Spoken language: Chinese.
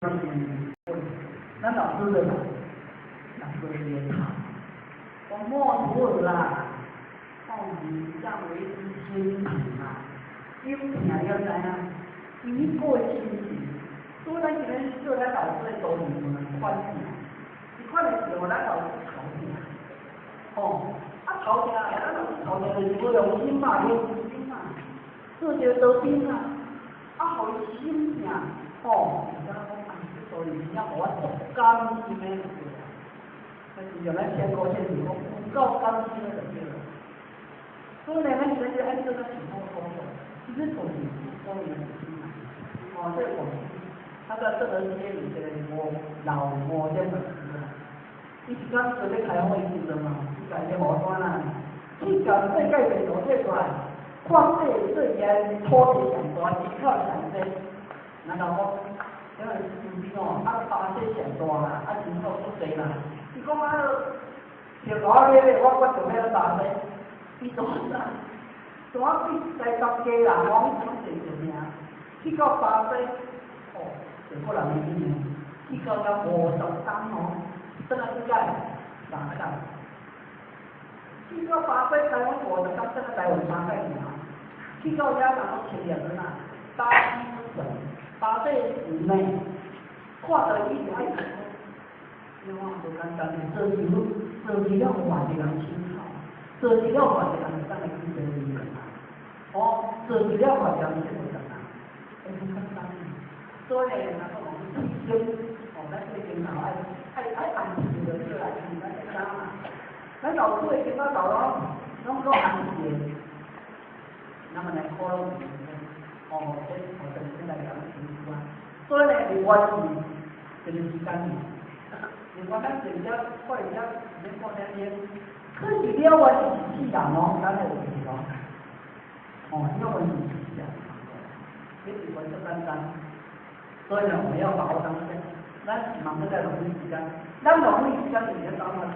咱老师的啦，老师也好，我莫图尔啦，以上为心情啊，心情要怎样？一过心情，所以咱今天做咱老师的道理，我们看起来，你看的时候，咱老师吵架，吵架，咱老师吵架就是不用心嘛，用心嘛，做着都心啊，好心情，然后所以要我足甘心的就对了，但是原来先高先是讲不够甘心的就对了。所以呢，咱现在按这个情况操作，其实总是说明心嘛。这个他在这个街里的老魔这本事啊，你是刚准备开会议的嘛？你改些无端啊？你讲世界地图这出来，看这最严土地上大，地靠上这，难道讲？因为巴西上大啦，人口足济啦。你讲小可咧，我做咩巴西？伊做啥？做比在国家啦，我讲谁做咩？去到巴西，全部人的语言，去到要53真的是在哪个？去到巴西台湾53真的台湾3个年，去到遐人都前2人啊，巴西省。巴西市内，看到伊就爱看，因为我无简单的做资料换一个人参考，做资料换一个人当然去做理论啦。做资料换一个人去做什么？很简单。所以呢，我们提升，咱最近头爱安全的去来去咱个啥嘛？咱老师会跟他搞咯，拢讲安全，那么来考虑。这我等现在讲清楚啊。所以呢，没关系，就是时间嘛。如果咱直接快点，先过两天，可是了我是自然咯，咱就有咯。了我是自然，这是我就简单。所以呢，我们要把握当下，咱忙着在农历时间，咱农历时间里面当然。